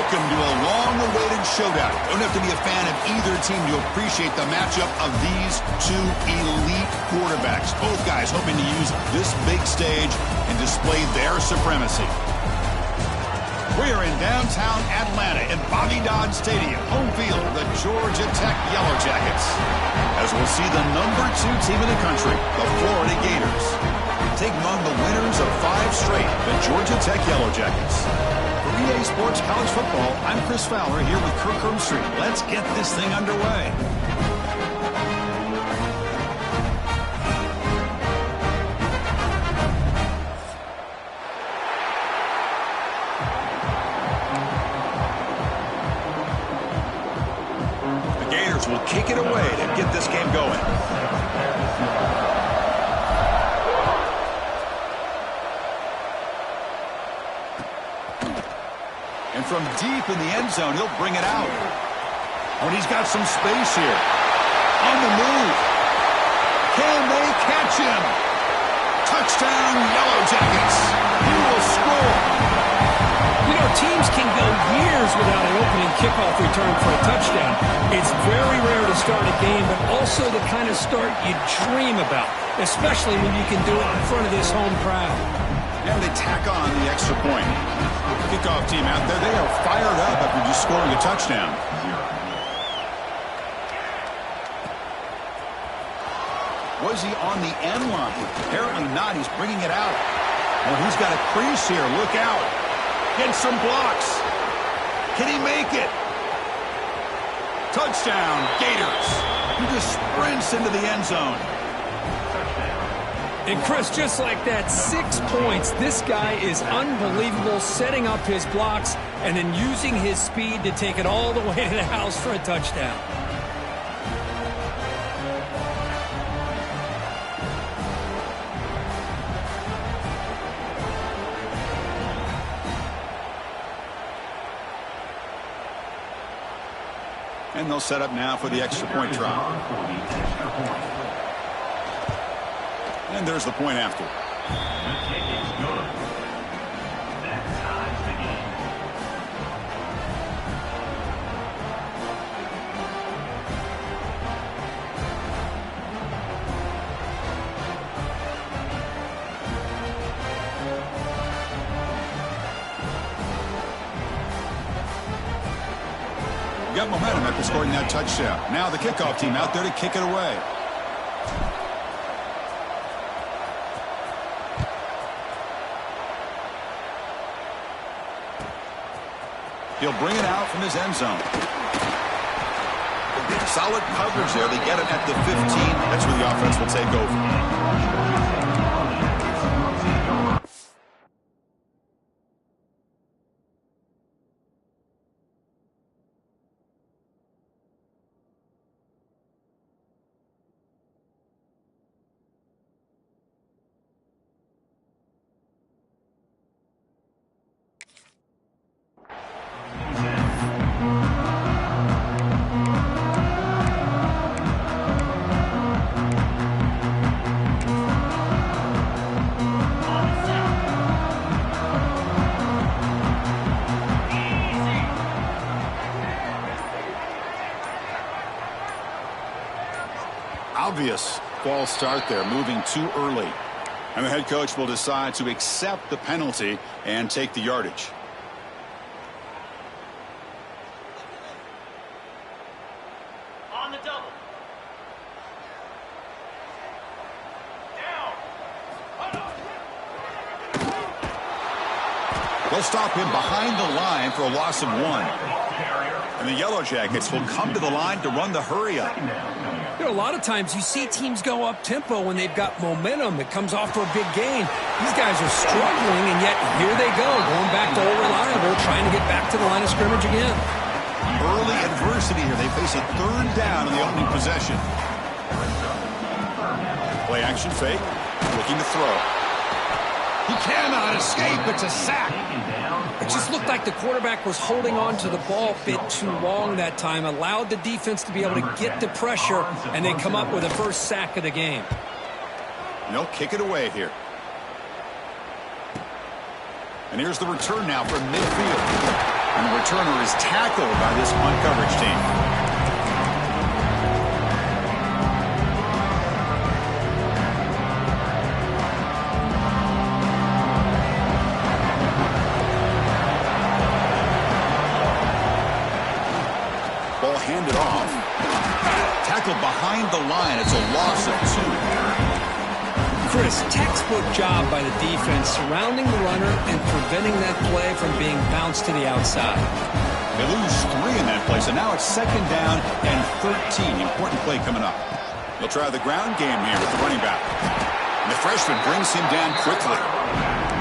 Welcome to a long-awaited showdown. Don't have to be a fan of either team to appreciate the matchup of these two elite quarterbacks. Both guys hoping to use this big stage and display their supremacy. We are in downtown Atlanta in Bobby Dodd Stadium, home field of the Georgia Tech Yellow Jackets. As we'll see the #2 team in the country, the Florida Gators, take among the winners of 5 straight, the Georgia Tech Yellow Jackets. For EA Sports College Football, I'm Chris Fowler here with Kirk Herbstreit. Let's get this thing underway. The Gators will kick it away to get this game going. And from deep in the end zone, he'll bring it out. Oh, and he's got some space here. On the move. Can they catch him? Touchdown, Yellow Jackets. He will score. You know, teams can go years without an opening kickoff return for a touchdown. It's very rare to start a game, but also the kind of start you dream about, especially when you can do it in front of this home crowd. And they tack on the extra point. Kickoff team out there, they are fired up after just scoring a touchdown. Was he on the end line? Apparently not. He's bringing it out. Oh, he's got a crease here. Look out. Gets some blocks. Can he make it? Touchdown, Gators. He just sprints into the end zone. And Chris, just like that, 6 points. This guy is unbelievable, setting up his blocks and then using his speed to take it all the way to the house for a touchdown. And they'll set up now for the extra point try. And there's the point after. Got momentum after scoring that touchdown. Now the kickoff team out there to kick it away. He'll bring it out from his end zone. Solid coverage there. They get it at the 15. That's where the offense will take over. Obvious false start there, moving too early. And the head coach will decide to accept the penalty and take the yardage. On the double. Down. They'll stop him behind the line for a loss of 1. And the Yellow Jackets will come to the line to run the hurry up. You know, a lot of times you see teams go up-tempo when they've got momentum that comes off for a big gain. These guys are struggling, and yet here they go, going back to old reliable, trying to get back to the line of scrimmage again. Early adversity here. They face a 3rd down in the opening possession. Play action fake, looking to throw. He cannot escape. It's a sack. It just looked like the quarterback was holding on to the ball a bit too long that time, allowed the defense to be able to get the pressure, and then come up with the first sack of the game. And they'll kick it away here. And here's the return now from midfield. And the returner is tackled by this punt coverage team. Ball handed off. Tackled behind the line. It's a loss of 2. Chris, textbook job by the defense surrounding the runner and preventing that play from being bounced to the outside. They lose 3 in that play, so now it's 2nd down and 13. Important play coming up. They'll try the ground game here with the running back. And the freshman brings him down quickly.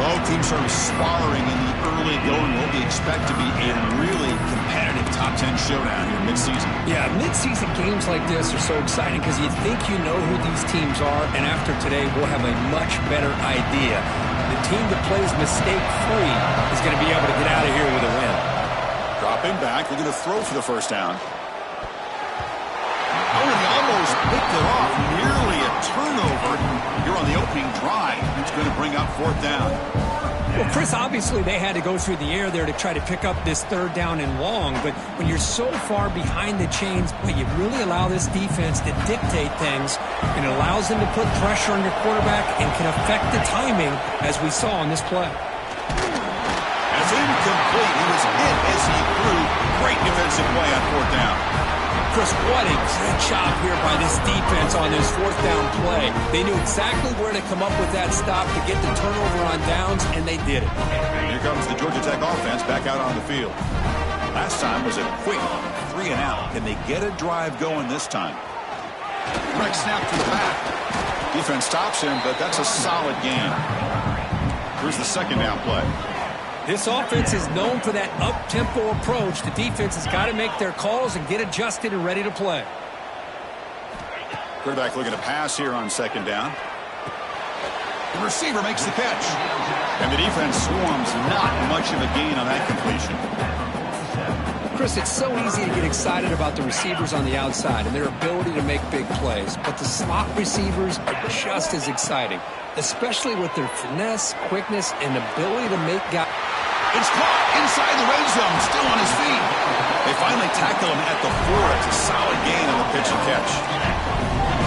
Both teams sort of sparring in the early going. What we expect to be a really competitive top 10 showdown here mid-season. Yeah, mid-season games like this are so exciting because you think you know who these teams are, and after today we'll have a much better idea. The team that plays mistake-free is going to be able to get out of here with a win. Dropping back, they're going to throw for the first down. Oh, and he almost picked it off. Nearly a turnover here on the opening drive. It's going to bring up 4th down. Well, Chris, obviously they had to go through the air there to try to pick up this 3rd down and long, but when you're so far behind the chains, but you really allow this defense to dictate things, and it allows them to put pressure on your quarterback and can affect the timing, as we saw on this play. That's incomplete. He was hit as he threw. Great defensive play on 4th down. Chris, what a great job here by this defense on this 4th down play. They knew exactly where to come up with that stop to get the turnover on downs, and they did it. Here comes the Georgia Tech offense back out on the field. Last time was a quick 3 and out. Can they get a drive going this time? Right snap to the back. Defense stops him, but that's a solid gain. Here's the 2nd down play. This offense is known for that up-tempo approach. The defense has got to make their calls and get adjusted and ready to play. Quarterback looking to pass here on 2nd down. The receiver makes the catch. And the defense swarms. Not much of a gain on that completion. Chris, it's so easy to get excited about the receivers on the outside and their ability to make big plays. But the slot receivers are just as exciting, especially with their finesse, quickness, and ability to make guys. It's caught inside the red zone, still on his feet. They finally tackle him at the 4. It's a solid gain on the pitch and catch.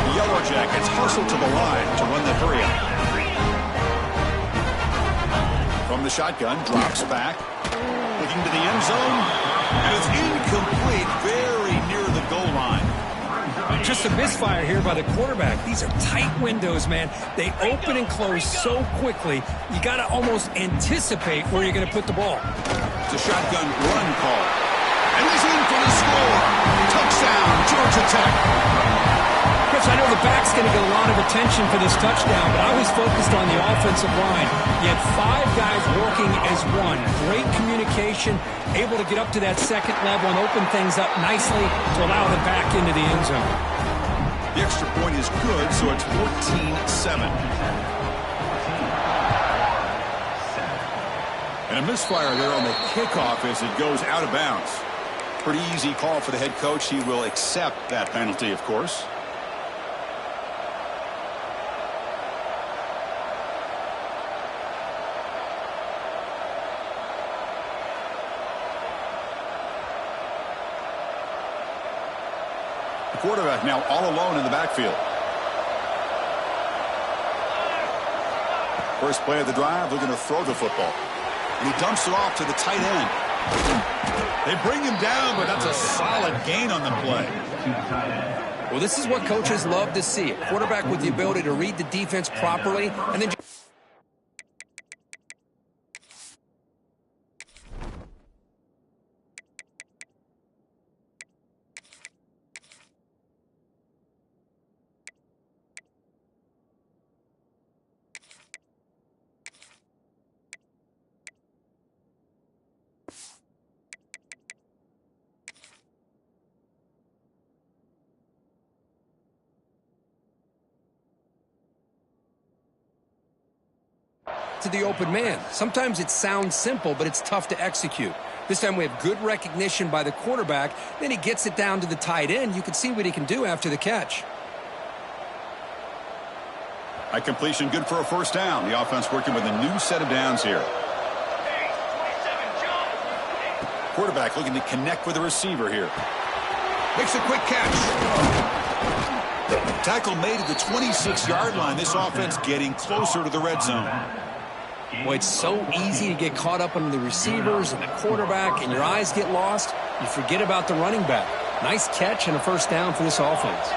The Yellow Jackets hustle to the line to run the hurry up. From the shotgun, drops back, looking to the end zone, and it's incomplete, very near the goal line. Just a misfire here by the quarterback. These are tight windows, man. They open and close so quickly, you got to almost anticipate where you're going to put the ball. It's a shotgun run call. And he's in for the score. Touchdown, Georgia Tech. Chris, I know the back's going to get a lot of attention for this touchdown, but I was focused on the offensive line. You had 5 guys working as one. Great communication, able to get up to that 2nd level and open things up nicely to allow the back into the end zone. The extra point is good, so it's 14-7. And a misfire there on the kickoff as it goes out of bounds. Pretty easy call for the head coach. He will accept that penalty, of course. The quarterback now all alone in the backfield. First play of the drive, looking to throw the football. And he dumps it off to the tight end. They bring him down, but that's a solid gain on the play. Well, this is what coaches love to see. A quarterback with the ability to read the defense properly and then to the open man. Sometimes it sounds simple, but it's tough to execute. This time we have good recognition by the quarterback. Then he gets it down to the tight end. You can see what he can do after the catch. High completion, good for a first down. The offense working with a new set of downs here. Quarterback looking to connect with the receiver here. Makes a quick catch. Tackle made at the 26-yard line. This offense getting closer to the red zone. Boy, it's so easy to get caught up on the receivers and the quarterback, and your eyes get lost. You forget about the running back. Nice catch and a first down for this offense.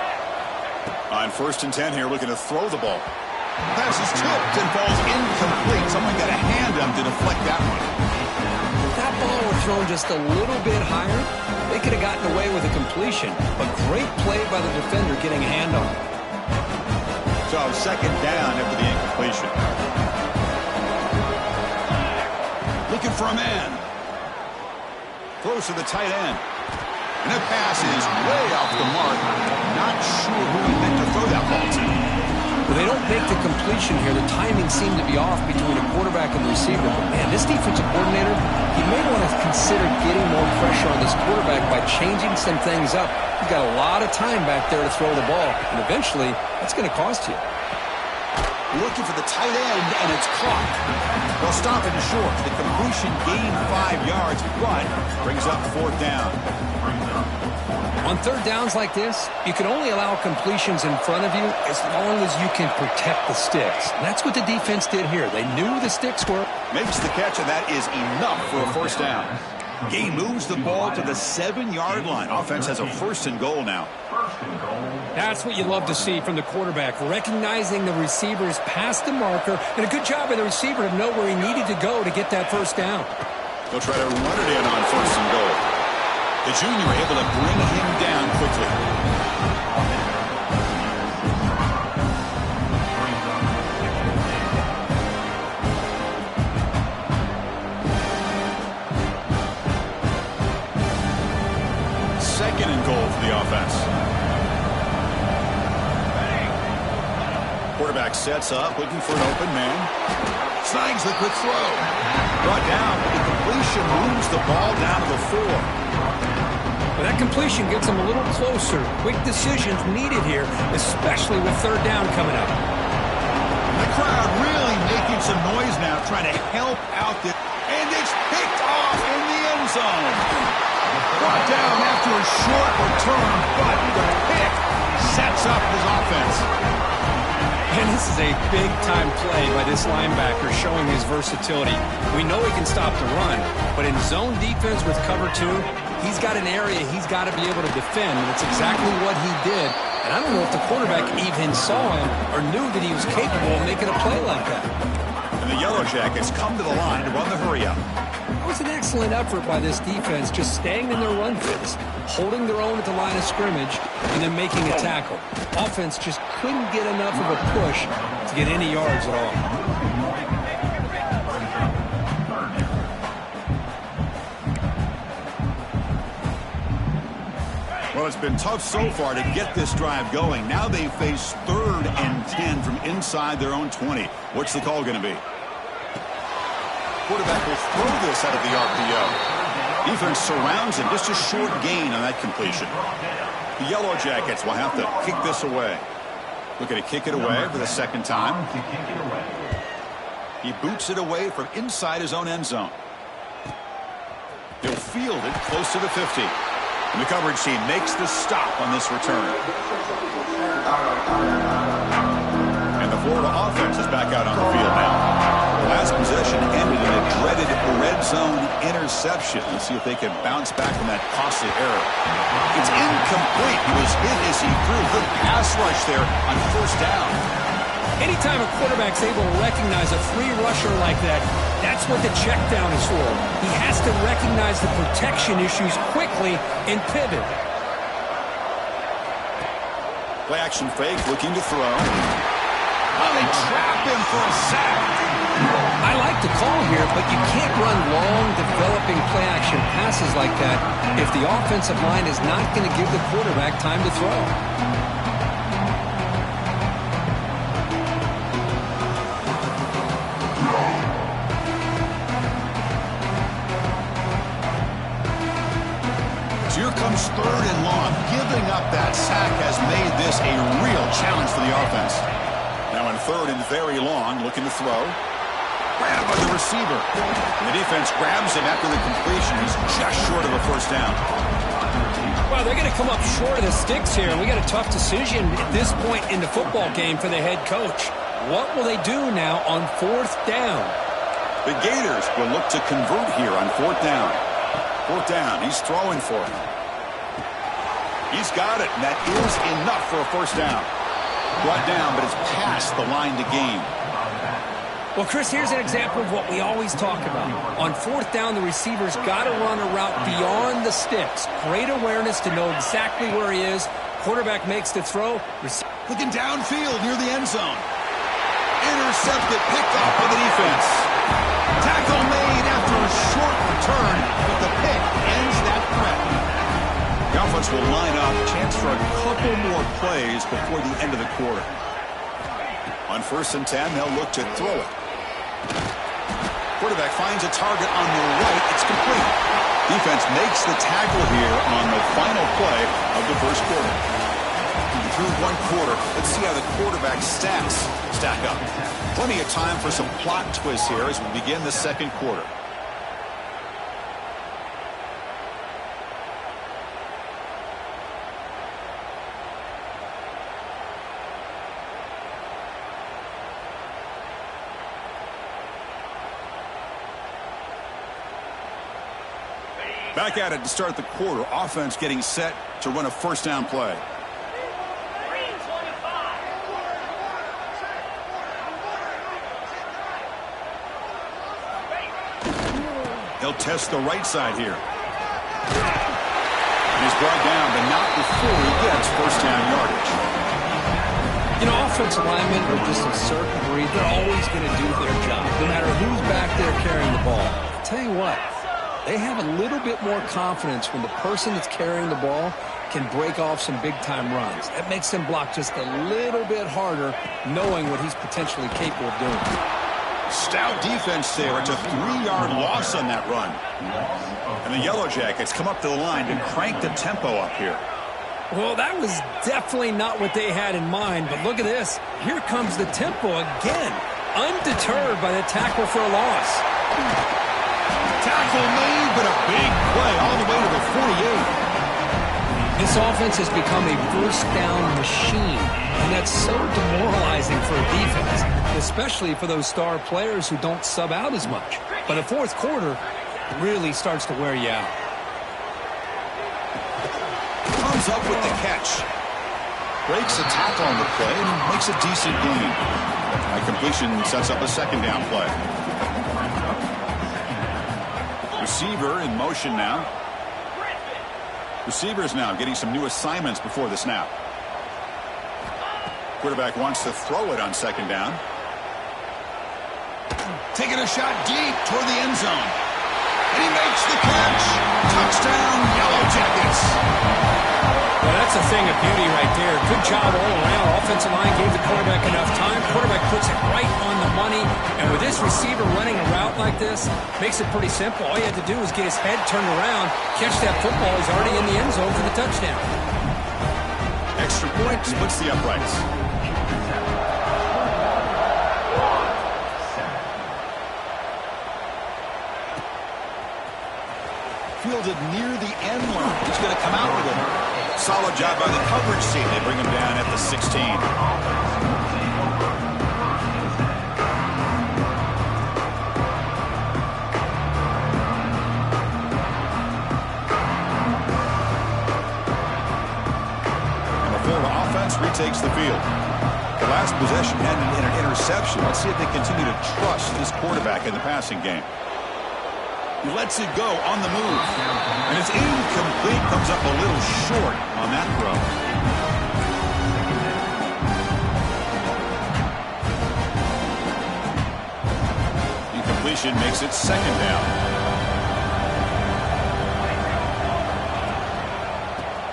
On 1st and 10 here, looking to throw the ball. Pass is tipped and falls incomplete. Someone got a hand up to deflect that one. If that ball were thrown just a little bit higher, they could have gotten away with a completion. But great play by the defender getting a hand on it. So 2nd down after the incompletion. Looking for a man. Throws to the tight end. And that pass is way off the mark. Not sure who he meant to throw that ball to. Well, they don't make the completion here. The timing seemed to be off between a quarterback and the receiver. But, man, this defensive coordinator, he may want to consider getting more pressure on this quarterback by changing some things up. He's got a lot of time back there to throw the ball. And eventually, that's going to cost you. Looking for the tight end, and it's caught. They'll stop it short. The completion gained 5 yards, but brings up 4th down. On 3rd downs like this, you can only allow completions in front of you as long as you can protect the sticks. And that's what the defense did here. They knew the sticks were. Makes the catch, and that is enough for a 1st down. Gain moves the ball to the 7-yard line. Offense has a 1st and goal now. That's what you love to see from the quarterback, recognizing the receiver's past the marker, and a good job by the receiver to know where he needed to go to get that 1st down. They'll try to run it in on 1st and goal. The junior able to bring him down quickly. Second and goal for the offense. Quarterback sets up, looking for an open man. Snags the quick throw. Brought down. The completion moves the ball down to the 4. But that completion gets them a little closer. Quick decisions needed here, especially with 3rd down coming up. The crowd really making some noise now, trying to help out this. And it's picked off in the end zone. Brought down after a short return, but the pick sets up his offense. And this is a big-time play by this linebacker showing his versatility. We know he can stop the run, but in zone defense with cover 2, he's got an area he's got to be able to defend, and it's exactly what he did. And I don't know if the quarterback even saw him or knew that he was capable of making a play like that. And the Yellow Jackets come to the line to run the hurry-up. It was an excellent effort by this defense, just staying in their run fits, holding their own at the line of scrimmage, and then making a tackle. Offense just couldn't get enough of a push to get any yards at all. Well, it's been tough so far to get this drive going. Now they face 3rd and 10 from inside their own 20. What's the call going to be? Quarterback will throw this out of the RPO. Defense surrounds him. Just a short gain on that completion. The Yellow Jackets will have to kick this away. Looking to kick it away for the 2nd time. He boots it away from inside his own end zone. He'll field it close to the 50. And the coverage team makes the stop on this return. And the Florida offense is back out on the field now. The last possession ended in a dreaded red zone interception. Let's see if they can bounce back from that costly error. It's incomplete. He was hit as he threw. Good pass rush there on 1st down. Anytime a quarterback's able to recognize a free rusher like that, that's what the check down is for. He has to recognize the protection issues quickly and pivot. Play action fake, looking to throw. Oh, they trap him for a sack. I like the call here, but you can't run long, developing play action passes like that if the offensive line is not going to give the quarterback time to throw. Here comes 3rd and long. Giving up that sack has made this a real challenge for the offense. Now in 3rd and very long, looking to throw. Grabbed by the receiver. And the defense grabs him after the completion. He's just first down. Well, they're going to come up short of the sticks here. We got a tough decision at this point in the football game for the head coach. What will they do now on fourth down? The Gators will look to convert here on fourth down. Fourth down, he's throwing for it. He's got it, and that is enough for a first down. Brought down, but it's past the line to gain. Well, Chris, here's an example of what we always talk about. On fourth down, the receiver's got to run a route beyond the sticks. Great awareness to know exactly where he is. Quarterback makes the throw. Looking downfield near the end zone. Intercepted, picked off by the defense. Tackle made after a short return, but the pick ends that threat. The offense will line up. Chance for a couple more plays before the end of the quarter. On 1st and 10, they'll look to throw it. Quarterback finds a target on the right. It's complete. Defense makes the tackle here on the final play of the first quarter. Through one quarter, let's see how the quarterback's stats stack up. Plenty of time for some plot twists here as we begin the second quarter. Back at it to start the quarter. Offense getting set to run a first down play. 3:25. He'll test the right side here. He's brought down, but not before he gets first down yardage. You know, offensive linemen are just a certain breed. They're always going to do their job, no matter who's back there carrying the ball. I'll tell you what. They have a little bit more confidence when the person that's carrying the ball can break off some big-time runs. That makes them block just a little bit harder, knowing what he's potentially capable of doing. Stout defense there. It's a 3-yard loss on that run. And the Yellow Jackets come up to the line to crank the tempo up here. Well, that was definitely not what they had in mind, but look at this. Here comes the tempo again, undeterred by the tackle for a loss. Tackle made, but a big play all the way to the 48. This offense has become a first down machine, and that's so demoralizing for a defense, especially for those star players who don't sub out as much. But the fourth quarter really starts to wear you out. Comes up with the catch. Breaks a tackle on the play and makes a decent gain. A completion sets up a second down play. Receiver in motion now. Receivers now getting some new assignments before the snap. Quarterback wants to throw it on second down. Taking a shot deep toward the end zone. And he makes the catch. Touchdown, Yellow Jackets. Well, that's a thing of beauty right there. Good job all around. Offensive line gave the quarterback enough time. Quarterback puts it right on the money. And with this receiver running a route like this, makes it pretty simple. All you had to do was get his head turned around, catch that football. He's already in the end zone for the touchdown. Extra point splits the uprights. Fielded near the end line. He's going to come out with it. Solid job by the coverage team. They bring him down at the 16. And the Florida offense retakes the field. The last possession ended in an interception. Let's see if they continue to trust this quarterback in the passing game. He lets it go on the move. And it's incomplete. Comes up a little short on that throw. Incompletion makes it second down.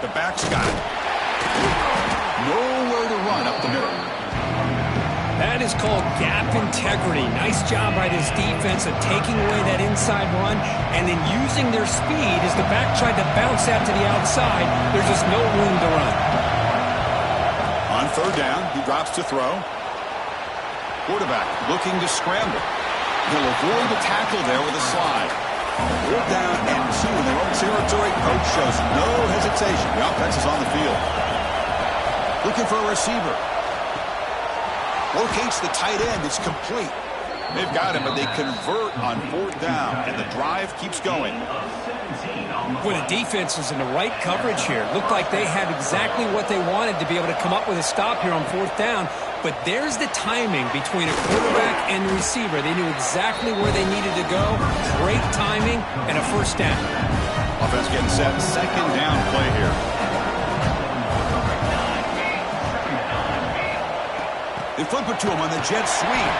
The back's got it. Nowhere to run up the middle. That is called gap integrity. Nice job by this defense of taking away that inside run and then using their speed as the back tried to bounce that to the outside. There's just no room to run. On third down, he drops to throw. Quarterback looking to scramble. He'll avoid the tackle there with a slide. Third down and 2 in their own territory. shows no hesitation. The offense is on the field. Looking for a receiver. Locates the tight end. It's complete. They've got him, but they convert on 4th down, and the drive keeps going. Well, the defense is in the right coverage here. Looked like they had exactly what they wanted to be able to come up with a stop here on 4th down. But there's the timing between a quarterback and the receiver. They knew exactly where they needed to go. Great timing and a 1st down. Offense getting set. 2nd down play here. They flip it to him on the jet sweep.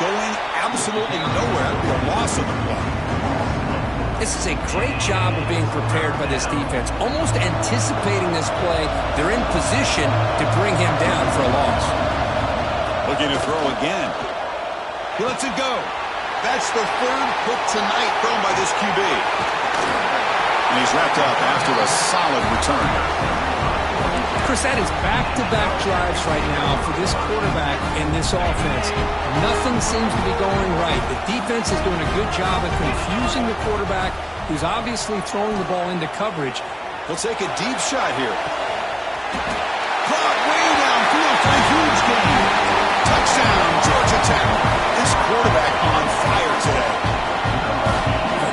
Going absolutely nowhere. That'd be a loss of the play. This is a great job of being prepared by this defense. Almost anticipating this play. They're in position to bring him down for a loss. Looking to throw again. He lets it go. That's the 3rd pick tonight thrown by this QB. And he's wrapped up after a solid return. Chris, that is back-to-back drives right now for this quarterback and this offense. Nothing seems to be going right. The defense is doing a good job of confusing the quarterback, who's obviously throwing the ball into coverage. He'll take a deep shot here. Caught way downfield for a huge gain. Touchdown, Georgia Tech. This quarterback on fire today.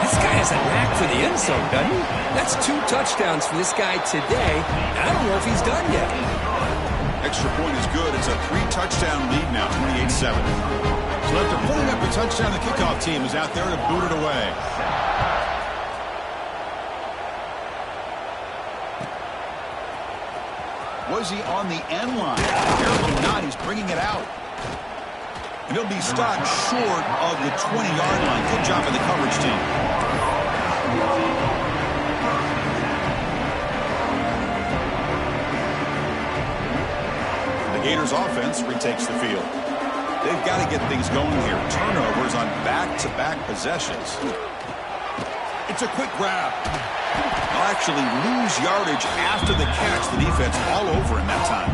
This guy has a knack for the end zone, doesn't he? That's 2 touchdowns for this guy today. I don't know if he's done yet. Extra point is good. It's a 3-touchdown lead now, 28-7. So after putting up a touchdown, the kickoff team is out there to boot it away. Was he on the end line? Apparently not. He's bringing it out. And he'll be stopped short of the 20-yard line. Good job by the coverage team. The Gators offense retakes the field. They've got to get things going here. Turnovers on back-to-back possessions. It's a quick grab. They'll actually lose yardage after the catch. The defense all over him that time.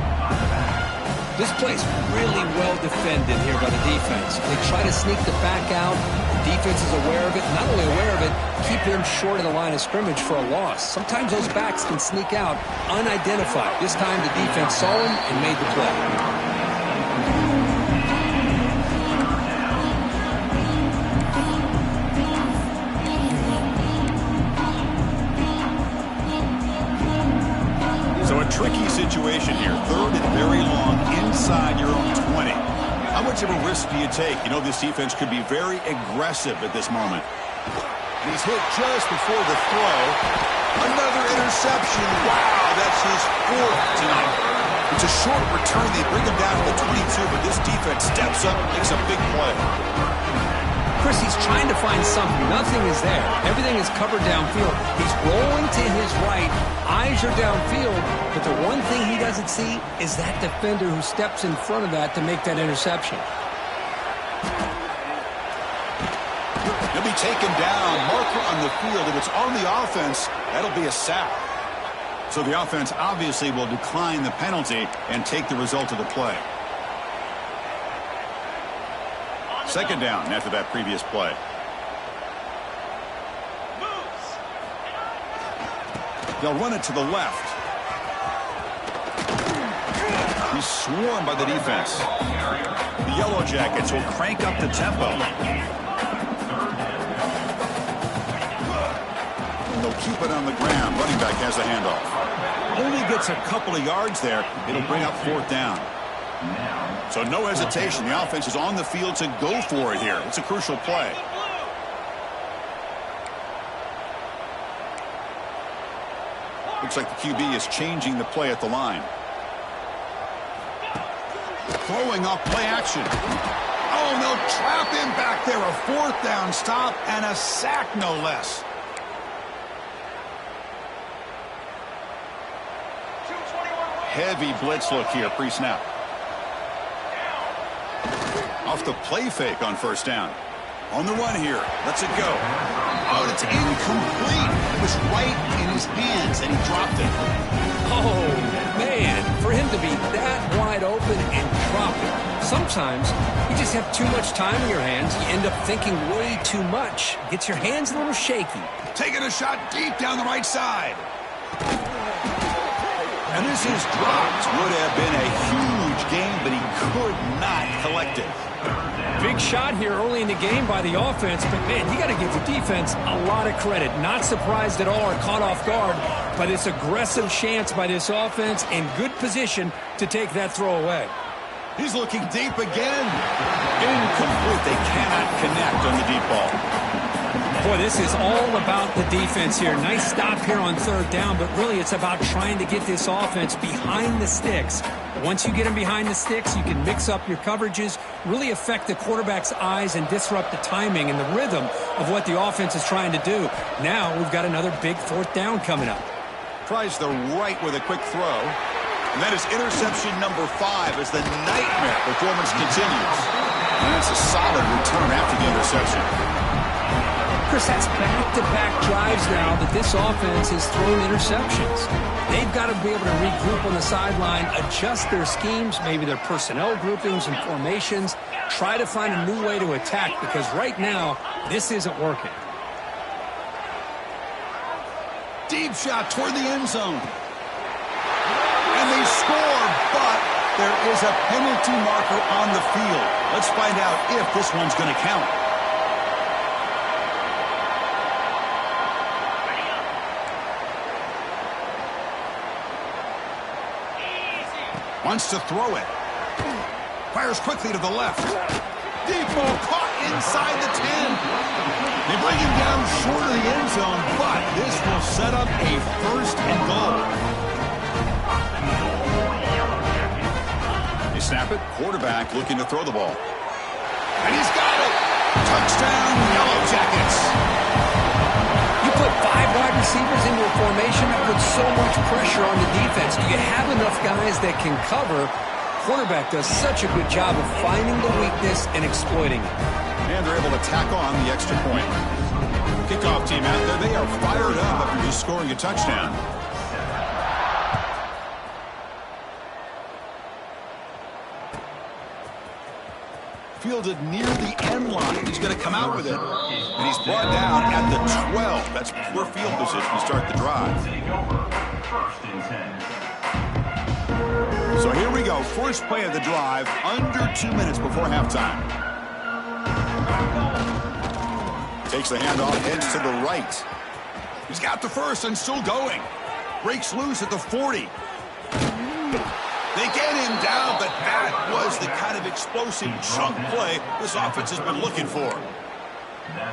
This play's really well defended here by the defense. They try to sneak the back out. The defense is aware of it. Not only aware of it, keep him short of the line of scrimmage for a loss. Sometimes those backs can sneak out unidentified. This time the defense saw him and made the play. Tricky situation here. 3rd and very long inside your own 20. How much of a risk do you take? You know this defense could be very aggressive at this moment. And he's hit just before the throw. Another interception. Wow, that's his 4th tonight. It's a short return. They bring him down to the 22, but this defense steps up and makes a big play. Chris, he's trying to find something. Nothing is there. Everything is covered downfield. He's rolling to his right. Eyes are downfield. But the one thing he doesn't see is that defender who steps in front of that to make that interception. He'll be taken down. Marker on the field. If it's on the offense, that'll be a sack. So the offense obviously will decline the penalty and take the result of the play. 2nd down after that previous play. They'll run it to the left. He's swarmed by the defense. The Yellow Jackets will crank up the tempo. And they'll keep it on the ground. Running back has the handoff. Only gets a couple of yards there. It'll bring up 4th down. So no hesitation. The offense is on the field to go for it here. It's a crucial play. Looks like the QB is changing the play at the line. Throwing off play action. Oh, and they'll trap him back there. A 4th down stop and a sack, no less. Heavy blitz look here, pre-snap. Off the play fake on 1st down. On the run here. Lets it go. Oh, and it's incomplete. It was right in his hands, and he dropped it. Oh, man. For him to be that wide open and drop it. Sometimes you just have too much time in your hands. You end up thinking way too much. Gets your hands a little shaky. Taking a shot deep down the right side. And this is dropped. Would have been a huge game, but he could not collect it. Big shot here early in the game by the offense, but man, you got to give the defense a lot of credit. Not surprised at all or caught off guard by this aggressive chance by this offense in good position to take that throw away. He's looking deep again. Incomplete. They cannot connect on the deep ball. Boy, this is all about the defense here. Nice stop here on third down, but really it's about trying to get this offense behind the sticks. Once you get them behind the sticks, you can mix up your coverages, really affect the quarterback's eyes and disrupt the timing and the rhythm of what the offense is trying to do. Now we've got another big fourth down coming up. Tries the right with a quick throw. And that is interception number 5 as the nightmare performance continues. And that's a solid return after the interception. Chris, that's back-to-back drives now that this offense has thrown interceptions. They've got to be able to regroup on the sideline, adjust their schemes, maybe their personnel groupings and formations, try to find a new way to attack because right now, this isn't working. Deep shot toward the end zone. And they score, but there is a penalty marker on the field. Let's find out if this one's going to count. Wants to throw it. Fires quickly to the left. Deep ball caught inside the 10. They bring him down short of the end zone, but this will set up a first and goal. They snap it. Quarterback looking to throw the ball. And he's got it. Touchdown, Yellow Jackets. You put 5 wide receivers into a formation that puts so much pressure on the defense. Do you have enough guys that can cover? Quarterback does such a good job of finding the weakness and exploiting it. And they're able to tack on the extra point. Kickoff team out there, they are fired up after just scoring a touchdown. Fielded near the end line. He's going to come out with it. And he's brought down at the 12. That's poor field position to start the drive. So here we go. First play of the drive, under 2 minutes before halftime. Takes the handoff, heads to the right. He's got the first and still going. Breaks loose at the 40. They get him down, but that was the kind of explosive chunk play this offense has been looking for.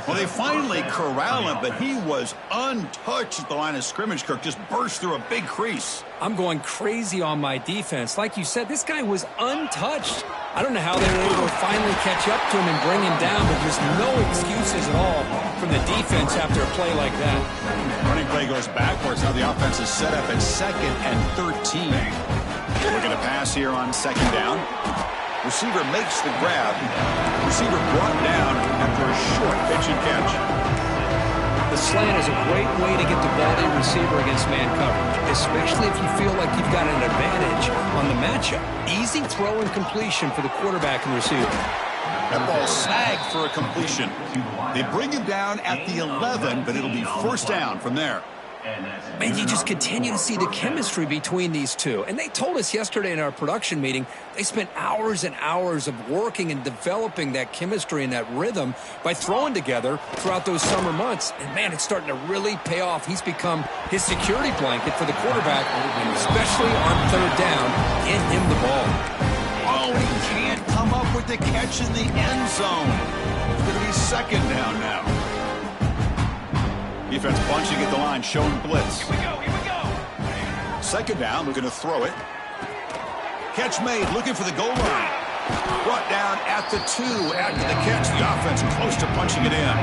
Well, they finally corral him, but he was untouched at the line of scrimmage. Kirk just burst through a big crease. I'm going crazy on my defense. Like you said, this guy was untouched. I don't know how they were able to finally catch up to him and bring him down, but there's no excuses at all from the defense after a play like that. Running play goes backwards. Now the offense is set up at 2nd and 13. Looking to pass here on 2nd down. Receiver makes the grab. Receiver brought down after a short pitch and catch. The slant is a great way to get the ball to your receiver against man coverage, especially if you feel like you've got an advantage on the matchup. Easy throw and completion for the quarterback and receiver. That ball snagged for a completion. They bring him down at the 11, but it'll be first down from there. Man, you just continue to see the chemistry between these two. And they told us yesterday in our production meeting, they spent hours and hours of working and developing that chemistry and that rhythm by throwing together throughout those summer months. And, man, it's starting to really pay off. He's become his security blanket for the quarterback, especially on third down. Get him the ball. Oh, he can't come up with the catch in the end zone. It's going to be 2nd down now. Defense bunching at the line, showing blitz. Here we go. 2nd down, looking to throw it. Catch made, looking for the goal line. Brought down at the 2 after the catch. The offense close to punching it in.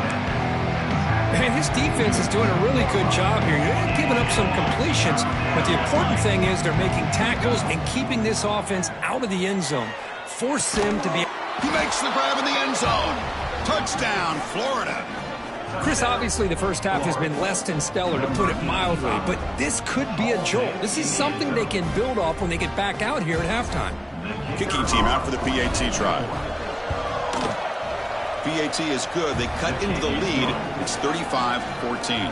Man, this defense is doing a really good job here. They're giving up some completions, but the important thing is they're making tackles and keeping this offense out of the end zone. Force them to be... He makes the grab in the end zone. Touchdown, Florida. Chris, obviously the first half has been less than stellar, to put it mildly, but this could be a jolt. This is something they can build off when they get back out here at halftime. Kicking team out for the PAT try. PAT is good. They cut into the lead. It's 35-14.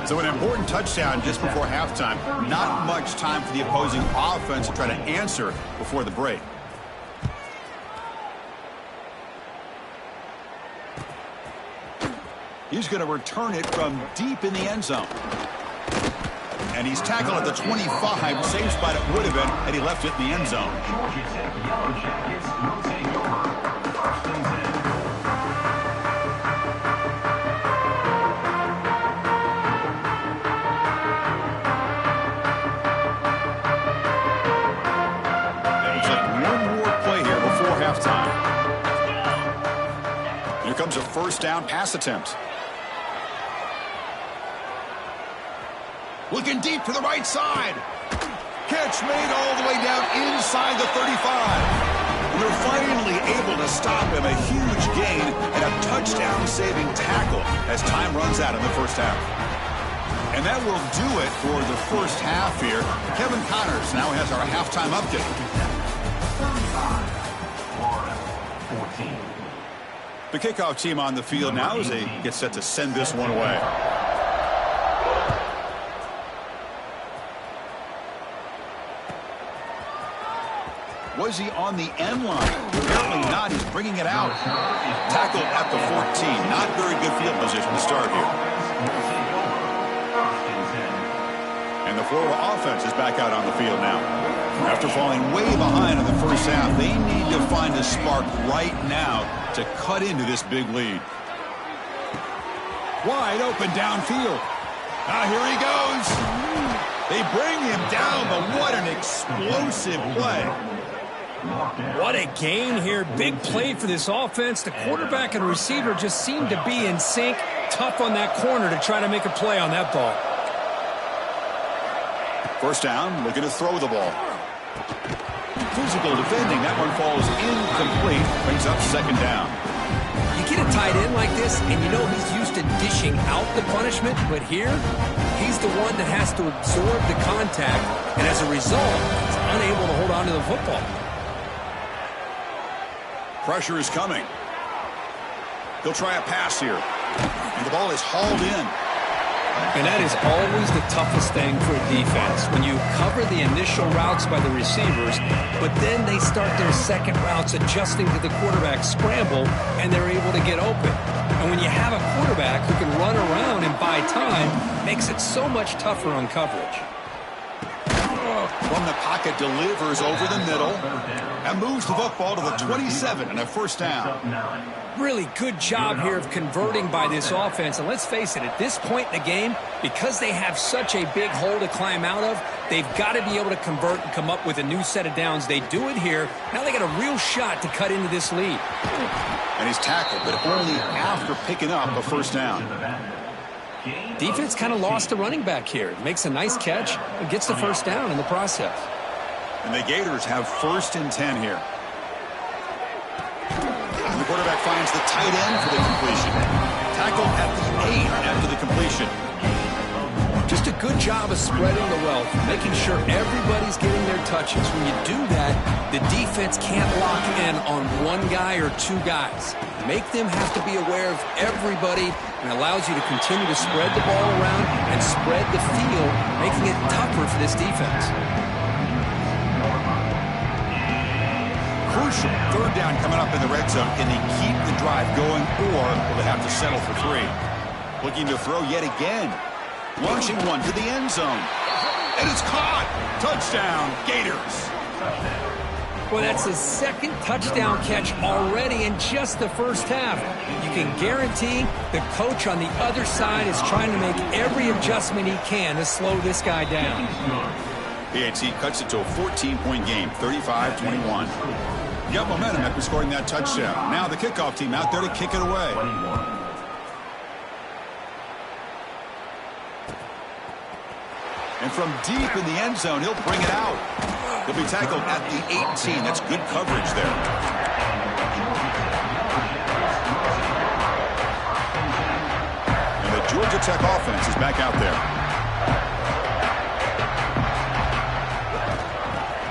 So an important touchdown just before halftime. Not much time for the opposing offense to try to answer before the break. He's going to return it from deep in the end zone. And he's tackled at the 25. Same spot it would have been had he left it in the end zone. Comes a first down pass attempt. Looking deep to the right side. Catch made all the way down inside the 35. We're finally able to stop him. A huge gain and a touchdown-saving tackle as time runs out in the first half. And that will do it for the first half here. Kevin Connors now has our halftime update. 35-14. The kickoff team on the field now as they get set to send this one away. Was he on the end line? Apparently not. He's bringing it out. Tackle at the 14. Not very good field position to start here. And the Florida offense is back out on the field now. After falling way behind in the first half, they need to find a spark right now to cut into this big lead. Wide open downfield. Now here he goes. They bring him down, but what an explosive play. What a gain here. Big play for this offense. The quarterback and receiver just seem to be in sync. Tough on that corner to try to make a play on that ball. First down, looking to throw the ball. Physical defending. That one falls incomplete. Brings up second down. You get a tight end like this, and you know he's used to dishing out the punishment, but here, he's the one that has to absorb the contact, and as a result, he's unable to hold on to the football. Pressure is coming. He'll try a pass here. And the ball is hauled in. And that is always the toughest thing for a defense. When you cover the initial routes by the receivers, but then they start their second routes adjusting to the quarterback scramble, and they're able to get open. And when you have a quarterback who can run around and buy time, makes it so much tougher on coverage. From the pocket, delivers over the middle and moves the football to the 27 and a first down. Really good job here of converting by this offense. And let's face it, at this point in the game, because they have such a big hole to climb out of, they've got to be able to convert and come up with a new set of downs. They do it here. Now they got a real shot to cut into this lead. And he's tackled, but only after picking up a first down. Defense kind of lost the running back here. Makes a nice catch and gets the first down in the process. And the Gators have first and 10 here. And the quarterback finds the tight end for the completion. Tackle at the 8 after the completion. Just a good job of spreading the wealth, making sure everybody's getting their touches. When you do that, the defense can't lock in on one guy or two guys. Make them have to be aware of everybody, and allows you to continue to spread the ball around and spread the field, making it tougher for this defense. Crucial third down coming up in the red zone. Can they keep the drive going, or will they have to settle for 3? Looking to throw yet again. Launching one to the end zone. And it's caught. Touchdown, Gators. Well, that's his second touchdown catch already in just the first half. You can guarantee the coach on the other side is trying to make every adjustment he can to slow this guy down. PAT cuts it to a 14-point game, 35-21. Got momentum after scoring that touchdown. Now the kickoff team out there to kick it away. And from deep in the end zone, he'll bring it out. He'll be tackled at the 18. That's good coverage there. And the Georgia Tech offense is back out there.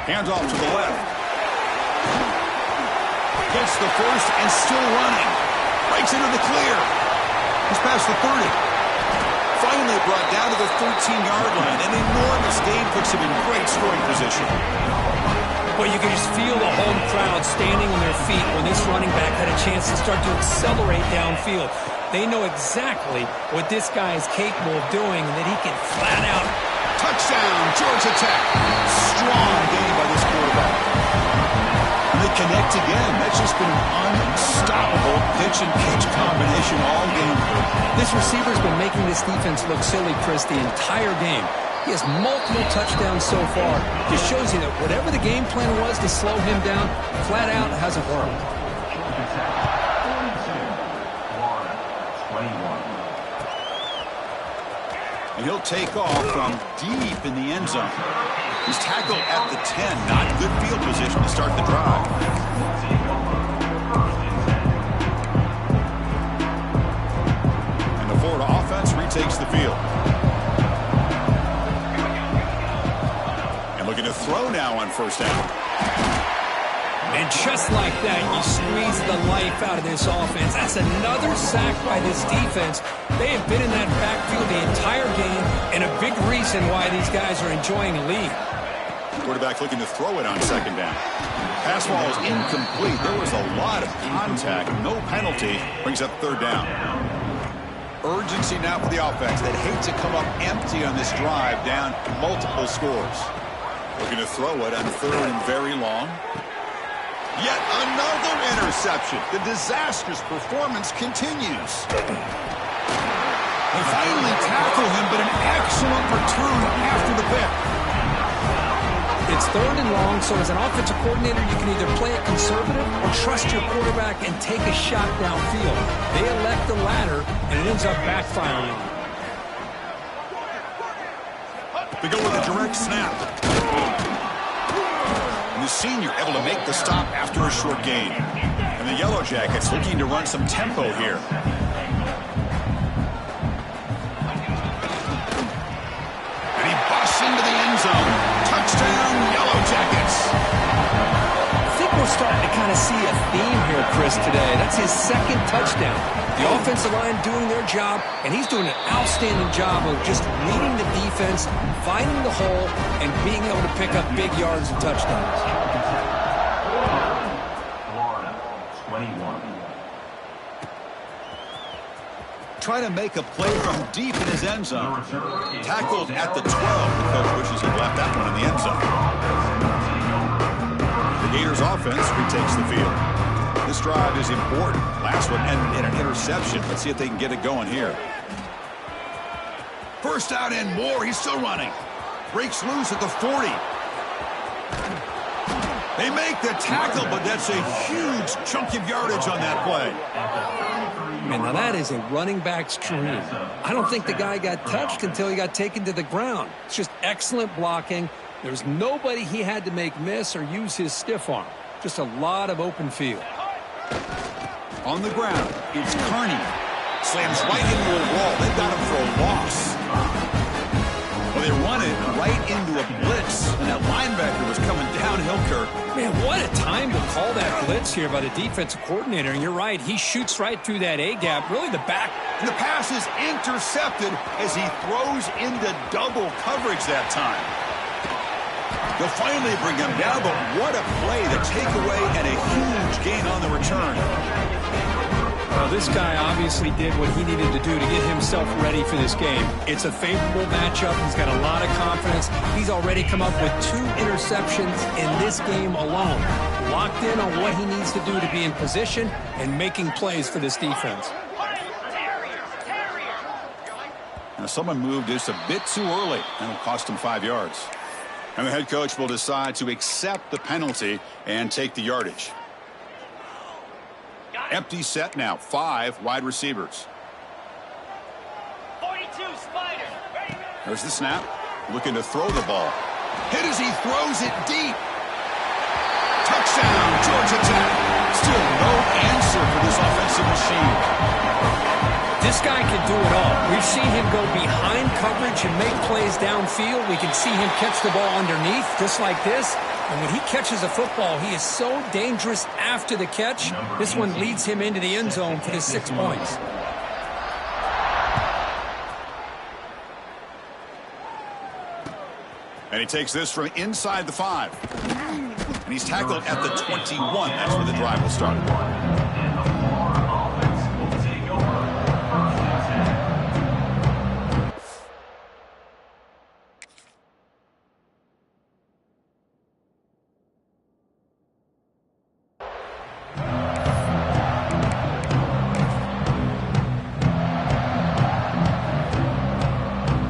Hands off to the left. Gets the first and still running. Breaks into the clear. He's past the 30. Finally brought down to the 13-yard line. An enormous gain puts him in great scoring position. Well, you can just feel the home crowd standing on their feet when this running back had a chance to start to accelerate downfield. They know exactly what this guy is capable of doing and that he can flat out. Touchdown, Georgia Tech. Strong game by this quarterback. And they connect again. That's just been an unstoppable pitch and catch combination all game. This receiver's been making this defense look silly, Chris, the entire game. He has multiple touchdowns so far. Just shows you that whatever the game plan was to slow him down, flat out hasn't worked. And he'll take off from deep in the end zone. He's tackled at the 10. Not good field position to start the drive. And the Florida offense retakes the field. Looking to throw now on first down. And just like that, you squeeze the life out of this offense. That's another sack by this defense. They have been in that backfield the entire game, and a big reason why these guys are enjoying a lead. Quarterback looking to throw it on second down. Pass ball is incomplete. There was a lot of contact. No penalty. Brings up third down. Urgency now for the offense. They'd hate to come up empty on this drive, down multiple scores. Looking to throw it on third and very long. Yet another interception. The disastrous performance continues. They finally tackle him, but an excellent return after the pick. It's third and long, so as an offensive coordinator, you can either play it conservative or trust your quarterback and take a shot downfield. They elect the latter, and it ends up backfiring. They go with a direct snap. And the senior able to make the stop after a short gain. And the Yellow Jackets looking to run some tempo here. And he busts into the end zone. Touchdown, Yellow Jackets. I think we're starting to kind of see a theme here, Chris, today. That's his second touchdown. The offensive line doing their job, and he's doing an outstanding job of just leading the defense, finding the hole, and being able to pick up big yards and touchdowns. Florida, 21. Trying to make a play from deep in his end zone. Tackled at the 12. The coach wishes he'd left that one in the end zone. The Gators offense retakes the field. This drive is important. Last one ended in an interception. Let's see if they can get it going here. First out and more. He's still running. Breaks loose at the 40. They make the tackle, but that's a huge chunk of yardage on that play. Man, now that is a running back's dream. I don't think the guy got touched until he got taken to the ground. It's just excellent blocking. There's nobody he had to make miss or use his stiff arm. Just a lot of open field. On the ground, it's Kearney. Slams right into a wall. They've got him for a loss. Well, they run it right into a blitz, and that linebacker was coming downhill, Kirk. Man, what a time to call that blitz here by the defensive coordinator. And you're right, he shoots right through that A-gap, really the back. And the pass is intercepted as he throws into double coverage that time. They'll finally bring him down, but what a play, the takeaway, and a huge gain on the return. Well, this guy obviously did what he needed to do to get himself ready for this game. It's a favorable matchup. He's got a lot of confidence. He's already come up with 2 interceptions in this game alone. Locked in on what he needs to do to be in position and making plays for this defense. Now, someone moved just a bit too early, and it'll cost him 5 yards. And the head coach will decide to accept the penalty and take the yardage. Empty set now, 5 wide receivers. 42 Spider. There's the snap. Looking to throw the ball. Hit as he throws it deep. Touchdown, Georgia Tech. Still no answer for this offensive machine. This guy can do it all. We've seen him go behind coverage and make plays downfield. We can see him catch the ball underneath, just like this. And when he catches a football, he is so dangerous after the catch. This one leads him into the end zone for the 6 points. And he takes this from inside the 5. And he's tackled at the 21. That's where the drive will start. And the Florida offense will take over first and 10.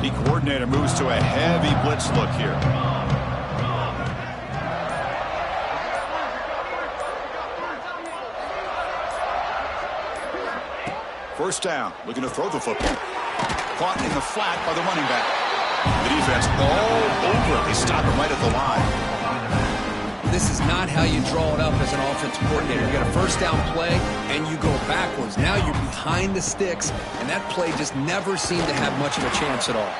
The coordinator moves to a heavy blitz look here. First down, looking to throw the football. Caught in the flat by the running back. The defense all over it. They stop him right at the line. This is not how you draw it up as an offensive coordinator. You got a first down play, and you go backwards. Now you're behind the sticks, and that play just never seemed to have much of a chance at all.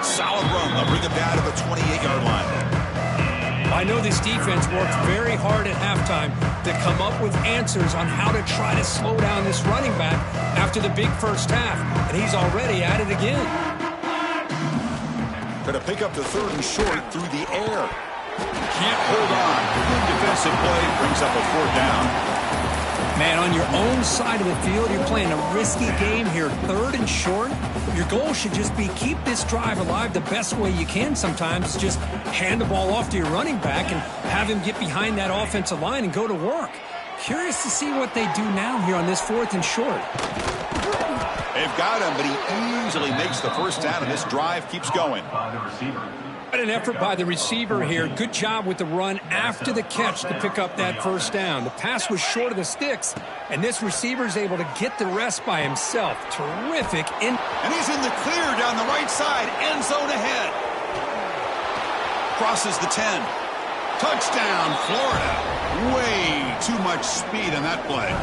Solid run. They'll bring him down to the 28-yard line. I know this defense worked very hard at halftime to come up with answers on how to try to slow down this running back after the big first half, and he's already at it again. Going to pick up the 3rd and short through the air. Can't hold on. Good defensive play brings up a 4th down. Man, on your own side of the field, you're playing a risky game here. 3rd and short. Your goal should just be keep this drive alive the best way you can sometimes. Just hand the ball off to your running back and have him get behind that offensive line and go to work. Curious to see what they do now here on this 4th and short. They've got him, but he easily makes the first down, and this drive keeps going. By the receiver. What an effort by the receiver here. Good job with the run after the catch to pick up that first down. The pass was short of the sticks, and this receiver is able to get the rest by himself. Terrific. And he's in the clear down the right side. End zone ahead. Crosses the 10. Touchdown, Florida. Way too much speed on that play.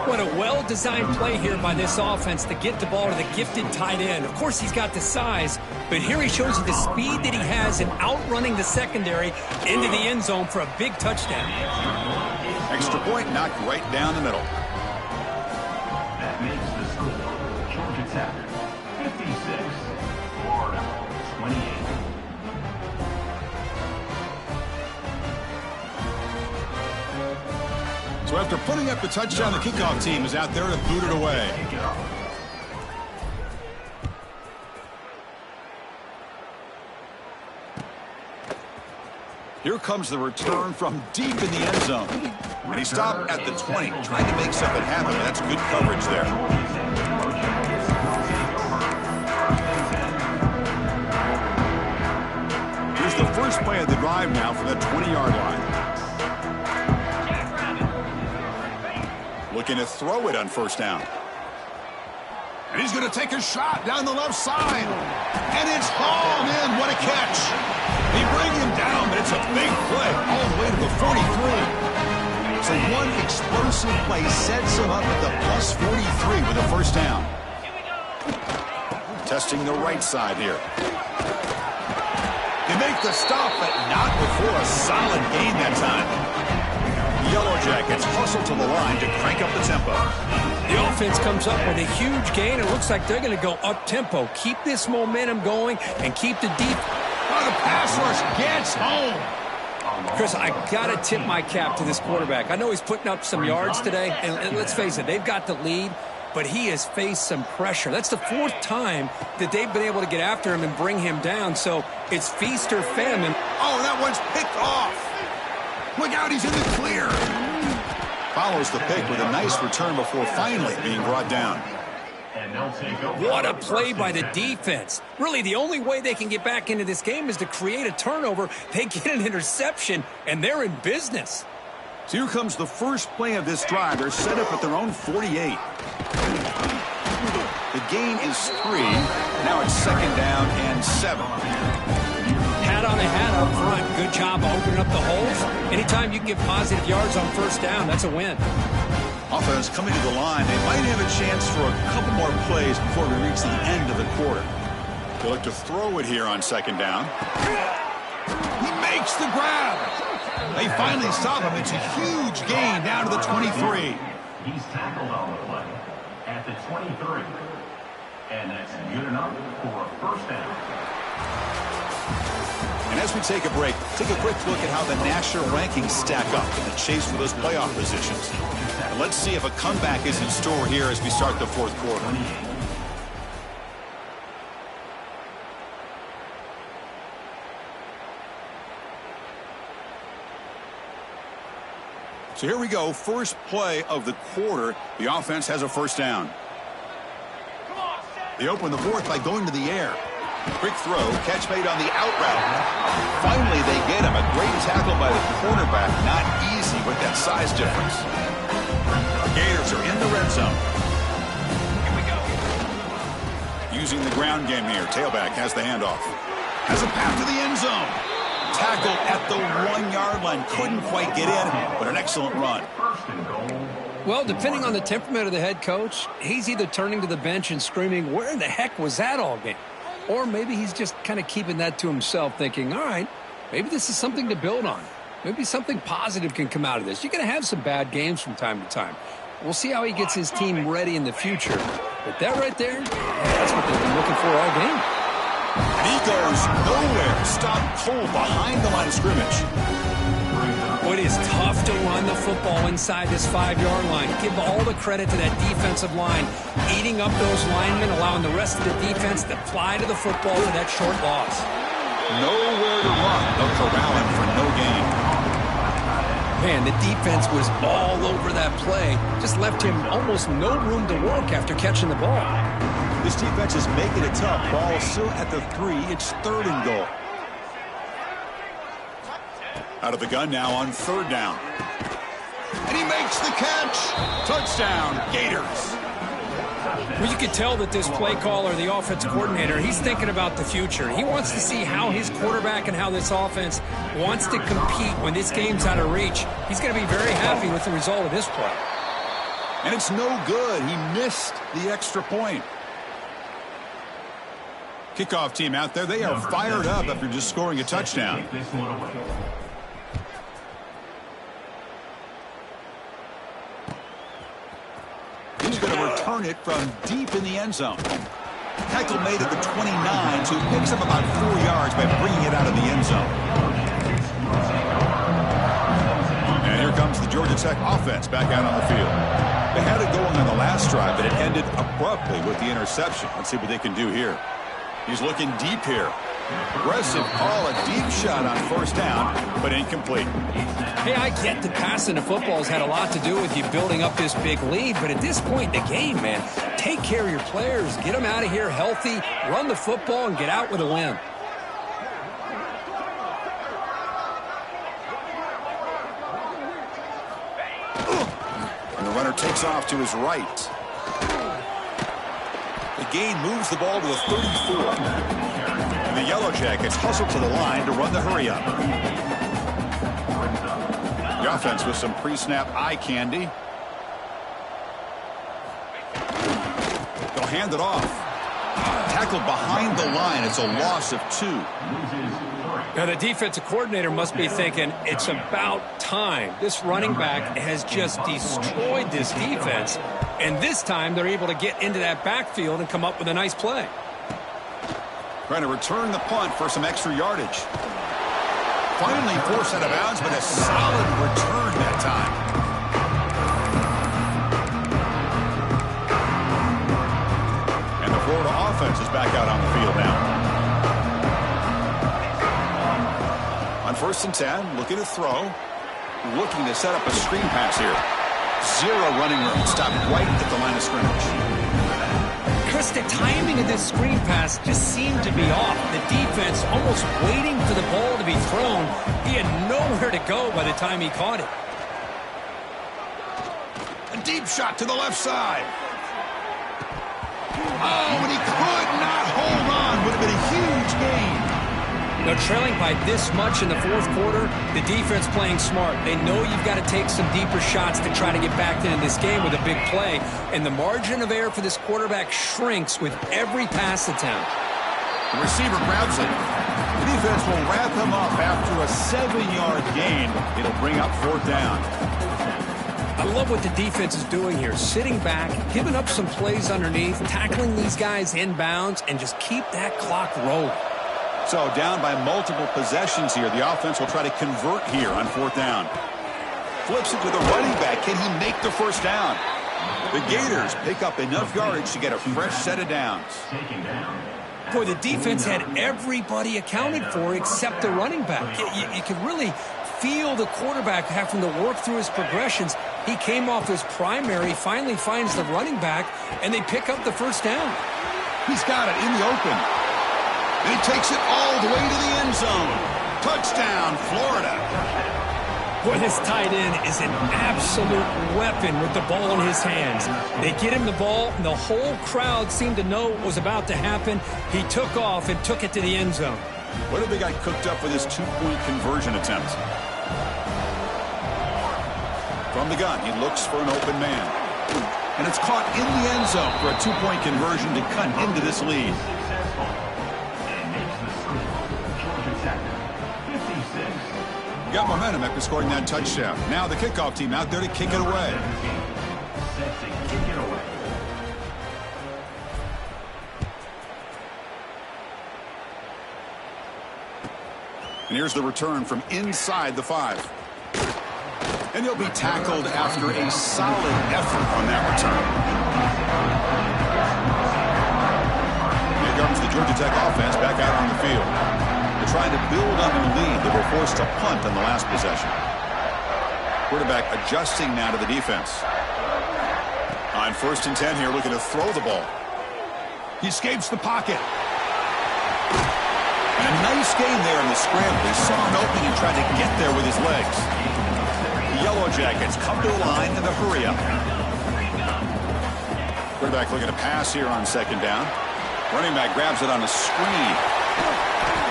What a well-designed play here by this offense to get the ball to the gifted tight end. Of course, he's got the size, but here he shows you the speed that he has in outrunning the secondary into the end zone for a big touchdown. Extra point knocked right down the middle. That makes the score Georgia Tech 56, Florida 28. So after putting up the touchdown, the kickoff team is out there to boot it away. Here comes the return from deep in the end zone. And he stopped at the 20, trying to make something happen. That's good coverage there. Here's the first play of the drive now from the 20-yard line. Looking to throw it on first down. And he's going to take a shot down the left side. And it's hauled in. What a catch. They bring him down, but it's a big play all the way to the 43. So one explosive play sets him up at the plus 43 with a first down. Testing the right side here. They make the stop, but not before a solid gain that time. Yellow Jackets hustle to the line to crank up the tempo. The offense comes up with a huge gain. It looks like they're going to go up-tempo. Keep this momentum going and keep the deep. Oh, the pass rush gets home. Chris, I got to tip my cap to this quarterback. I know he's putting up some yards today, and let's face it, they've got the lead, but he has faced some pressure. That's the 4th time that they've been able to get after him and bring him down, so it's feast or famine. Oh, that one's picked off. Look out, he's in the clear. Follows the pick with a nice return before finally being brought down. What a play by the defense. Really, the only way they can get back into this game is to create a turnover. They get an interception, and they're in business. So here comes the first play of this drive. They're set up at their own 48. The gain is 3. Now it's 2nd down and 7. Hat on a hat up front. Good job opening up the holes. Anytime you can get positive yards on first down, that's a win. Offense coming to the line. They might have a chance for a couple more plays before we reach the end of the quarter. They look to throw it here on 2nd down. He makes the grab. They finally stop him. It's a huge gain down to the 23. He's tackled on the play at the 23. And that's good enough for a first down. And as we take a break, take a quick look at how the national rankings stack up in the chase for those playoff positions. And let's see if a comeback is in store here as we start the fourth quarter. So here we go, first play of the quarter. The offense has a first down. They open the fourth by going to the air. Quick throw, catch made on the out route. Finally, they get him. A great tackle by the quarterback. Not easy with that size difference. Gators are in the red zone. Here we go. Using the ground game here. Tailback has the handoff. Has a path to the end zone. Tackle at the 1-yard line. Couldn't quite get in, but an excellent run. Well, depending on the temperament of the head coach, he's either turning to the bench and screaming, where in the heck was that all game? Or maybe he's just kind of keeping that to himself, thinking, all right, maybe this is something to build on. Maybe something positive can come out of this. You're going to have some bad games from time to time. We'll see how he gets his team ready in the future. But that right there, that's what they've been looking for all game. And he goes nowhere. Stop cold behind the line of scrimmage. It is tough to run the football inside this 5-yard line. Give all the credit to that defensive line, eating up those linemen, allowing the rest of the defense to fly to the football for that short loss. Nowhere to run. They'll corral him for no gain. Man, the defense was all over that play. Just left him almost no room to work after catching the ball. This defense is making it tough. Ball still at the 3. It's 3rd and goal. Out of the gun now on 3rd down. And he makes the catch. Touchdown, Gators. Well, you could tell that this play caller, the offensive coordinator, he's thinking about the future. He wants to see how his quarterback and how this offense wants to compete when this game's out of reach. He's going to be very happy with the result of this play. And it's no good. He missed the extra point. Kickoff team out there, they are fired up after just scoring a touchdown. He's going to return it from deep in the end zone. Tackle made at the 29, so he picks up about 4 yards by bringing it out of the end zone. And here comes the Georgia Tech offense back out on the field. They had it going on the last drive, but it ended abruptly with the interception. Let's see what they can do here. He's looking deep here. Aggressive call, a deep shot on 1st down, but incomplete. Hey, I get that passing the football has had a lot to do with you building up this big lead, but at this point in the game, man, take care of your players, get them out of here healthy, run the football, and get out with a win. And the runner takes off to his right. The gain moves the ball to the 34. And the Yellow Jackets hustle to the line to run the hurry up. The offense with some pre-snap eye candy. They'll hand it off. Tackled behind the line. It's a loss of 2. Now, the defensive coordinator must be thinking, it's about time. This running back has just destroyed this defense, and this time they're able to get into that backfield and come up with a nice play. Trying to return the punt for some extra yardage. Finally forced out of bounds, but a solid return that time. And the Florida offense is back out on the field now. On 1st and 10, looking to throw. Looking to set up a screen pass here. 0 running room. Stopped right at the line of scrimmage. Chris, the timing of this screen pass just seemed to be off. The defense almost waiting for the ball to be thrown. He had nowhere to go by the time he caught it. A deep shot to the left side. Oh, and he could not hold on. Would have been a huge gain. Now, trailing by this much in the 4th quarter, the defense playing smart. They know you've got to take some deeper shots to try to get back into this game with a big play. And the margin of error for this quarterback shrinks with every pass attempt. The receiver grabs it. The defense will wrap him up after a 7-yard gain. It'll bring up 4th down. I love what the defense is doing here. Sitting back, giving up some plays underneath, tackling these guys inbounds, and just keep that clock rolling. So down by multiple possessions here. The offense will try to convert here on 4th down. Flips it to the running back. Can he make the first down? The Gators pick up enough yardage to get a fresh set of downs. Boy, the defense had everybody accounted for except the running back. You could really feel the quarterback having to work through his progressions. He came off his primary, finally finds the running back, and they pick up the first down. He's got it in the open. And he takes it all the way to the end zone. Touchdown, Florida. Boy, this tight end is an absolute weapon with the ball in his hands. They get him the ball, and the whole crowd seemed to know what was about to happen. He took off and took it to the end zone. What have they got cooked up for this 2-point conversion attempt? From the gun, he looks for an open man. And it's caught in the end zone for a 2-point conversion to cut into this lead. Got momentum after scoring that touchdown. Now the kickoff team out there to kick it away. And here's the return from inside the 5. And he'll be tackled after a solid effort on that return. Here comes the Georgia Tech offense back out on the field. They're trying to build on their lead. They were forced to punt on the last possession. Quarterback adjusting now to the defense. On 1st and 10 here, looking to throw the ball. He escapes the pocket. And a nice game there in the scramble. He saw an opening and tried to get there with his legs. The Yellow Jackets come to the line in the hurry up. Quarterback looking to pass here on 2nd down. Running back grabs it on a screen.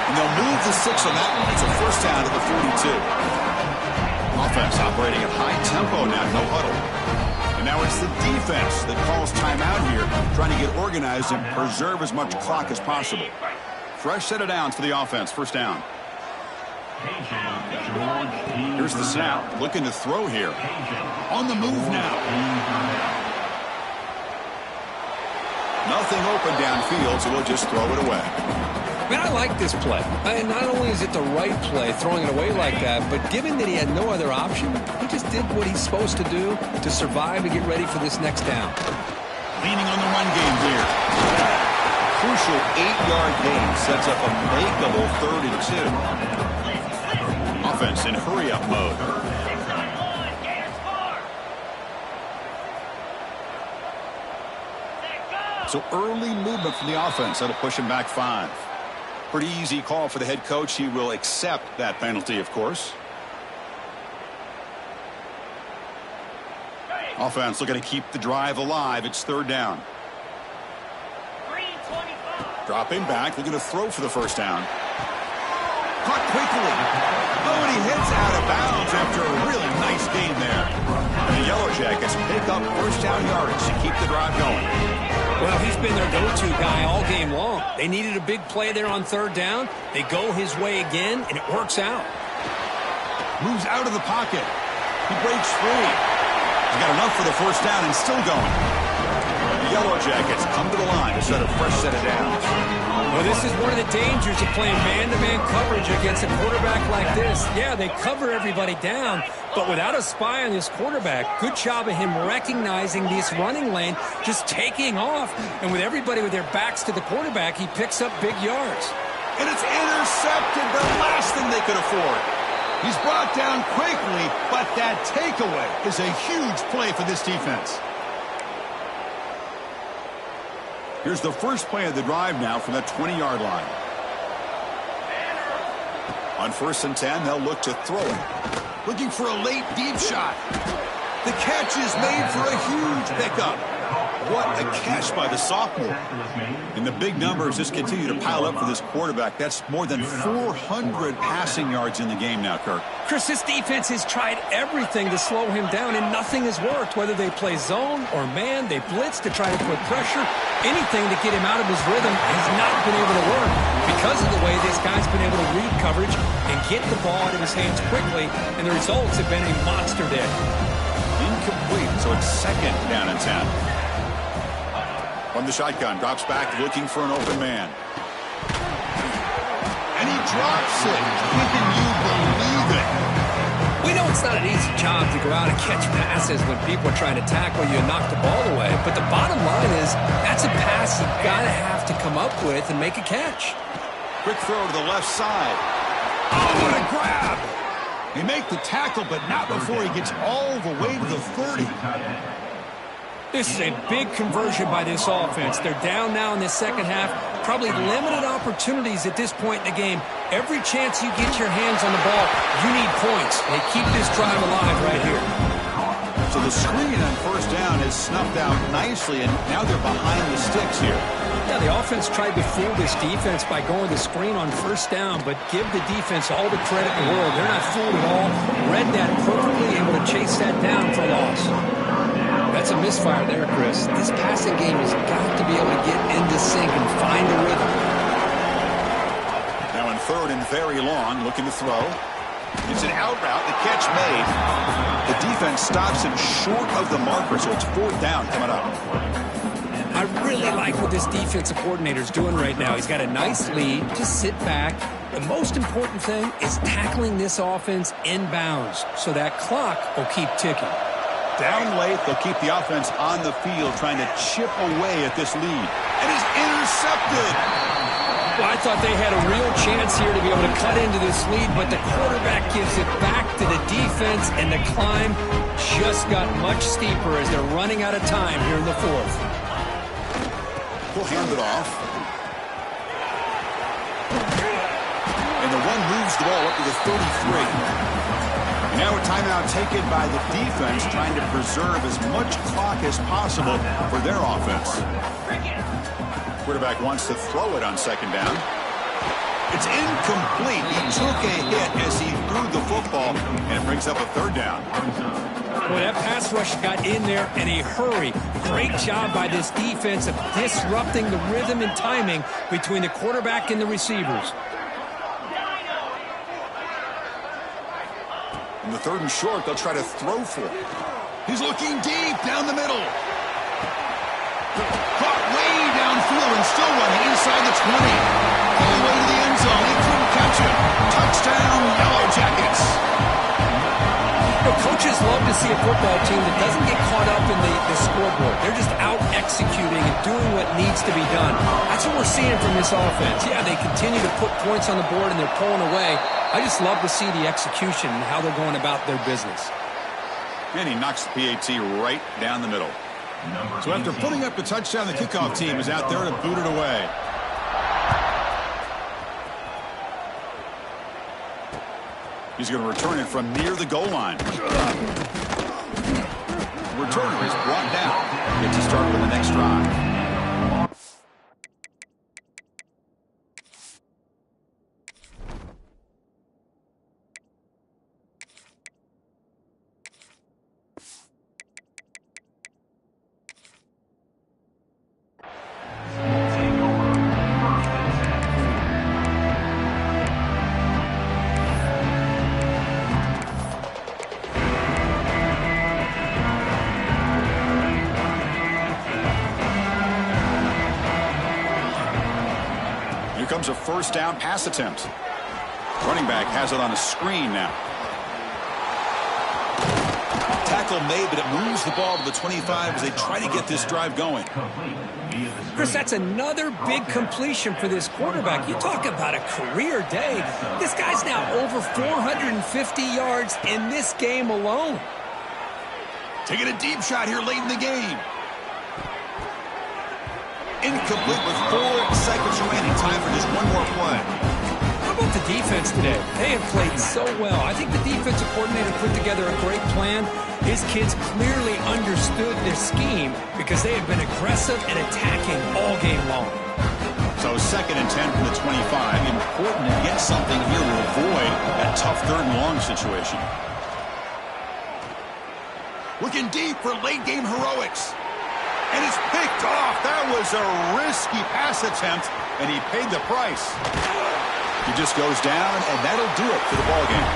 And they'll move the 6 on that one. It's a first down to the 42. Offense operating at high tempo now, no huddle. And now it's the defense that calls timeout here, trying to get organized and preserve as much clock as possible. Fresh set of downs for the offense, first down. Here's the snap, looking to throw here. On the move now. Nothing open downfield, so we'll just throw it away. Man, I like this play. And not only is it the right play, throwing it away like that, but given that he had no other option, he just did what he's supposed to do to survive and get ready for this next down. Leaning on the run game here. Crucial 8-yard gain sets up a makeable 3rd and 2. Offense in hurry-up mode. So early movement from the offense. That'll push him back 5. Pretty easy call for the head coach. He will accept that penalty, of course. Offense looking to keep the drive alive. It's 3rd down. Dropping back, looking to throw for the first down. Caught quickly. Oh, and he hits out of bounds after a really nice game there. And the Yellow Jackets pick up first down yardage to keep the drive going. Well, he's been their go-to guy all game long. They needed a big play there on 3rd down. They go his way again, and it works out. Moves out of the pocket. He breaks free. He's got enough for the first down and still going. The Yellow Jackets come to the line to set a fresh set of downs. Well, this is one of the dangers of playing man-to-man coverage against a quarterback like this. Yeah, they cover everybody down, but without a spy on this quarterback, good job of him recognizing this running lane, just taking off. And with everybody with their backs to the quarterback, he picks up big yards. And it's intercepted, the last thing they could afford. He's brought down quickly, but that takeaway is a huge play for this defense. Here's the first play of the drive now from that 20-yard line. On 1st and 10, they'll look to throw it. Looking for a late deep shot. The catch is made for a huge pickup. What a catch by the sophomore. And the big numbers just continue to pile up for this quarterback. That's more than 400 passing yards in the game now, Kirk. Chris, this defense has tried everything to slow him down, and nothing has worked. Whether they play zone or man, they blitz to try to put pressure. Anything to get him out of his rhythm has not been able to work because of the way this guy's been able to read coverage and get the ball out of his hands quickly, and the results have been a monster day. Incomplete, so it's 2nd down and 10. From the shotgun, drops back looking for an open man. drops it. Can you believe it? We know it's not an easy job to go out and catch passes when people are trying to tackle you and knock the ball away. But the bottom line is that's a pass you got to have to come up with and make a catch. Quick throw to the left side. Oh, what a grab! He make the tackle, but not before he gets all the way to the 30. This is a big conversion by this offense. They're down now in the second half. Probably limited opportunities at this point in the game. Every chance you get your hands on the ball, you need points. They keep this drive alive right here. So the screen on first down is snuffed out nicely, and now they're behind the sticks here. Yeah, the offense tried to fool this defense by going to screen on first down, but give the defense all the credit in the world. They're not fooled at all. Read that perfectly, able to chase that down for a loss. That's a misfire there, Chris. This passing game has got to be able to get into sync and find a rhythm. Now in third and very long, looking to throw. It's an out route, the catch made. The defense stops him short of the marker, so it's fourth down coming up. I really like what this defensive coordinator is doing right now. He's got a nice lead. Just sit back. The most important thing is tackling this offense inbounds so that clock will keep ticking. Down late, they'll keep the offense on the field trying to chip away at this lead. And is intercepted. Well, I thought they had a real chance here to be able to cut into this lead, but the quarterback gives it back to the defense, and the climb just got much steeper as they're running out of time here in the fourth. We'll hand it off. And the one moves the ball up to the 33. And now a timeout taken by the defense, trying to preserve as much clock as possible for their offense. Quarterback wants to throw it on second down. It's incomplete. He took a hit as he threw the football, and it brings up a third down. Well, that pass rush got in there in a hurry. Great job by this defense of disrupting the rhythm and timing between the quarterback and the receivers. In the third and short, they'll try to throw for it. He's looking deep down the middle. Caught way downfield and still running inside the 20. All the way to the end zone. He couldn't catch him. Touchdown, Yellow Jackets. Coaches love to see a football team that doesn't get caught up in the scoreboard. They're just out executing and doing what needs to be done. That's what we're seeing from this offense. Yeah, they continue to put points on the board and they're pulling away. I just love to see the execution and how they're going about their business. And he knocks the PAT right down the middle. So after putting up the touchdown, the kickoff team is out there to boot it away. He's going to return it from near the goal line. The returner is brought down. Gets to start with the next drive. Here comes a first down pass attempt. Running back has it on a screen now. Tackle made, but it moves the ball to the 25 as they try to get this drive going. Chris, that's another big completion for this quarterback. You talk about a career day. This guy's now over 450 yards in this game alone. Taking a deep shot here late in the game. Incomplete with 4 seconds remaining. Time for just one more play. How about the defense today? They have played so well. I think the defensive coordinator put together a great plan. His kids clearly understood this scheme because they have been aggressive and attacking all game long. So 2nd and 10 from the 25. Important to get something here to avoid that tough third and long situation. Looking deep for late game heroics. And it's picked off. That was a risky pass attempt, and he paid the price. He just goes down, and that'll do it for the ballgame.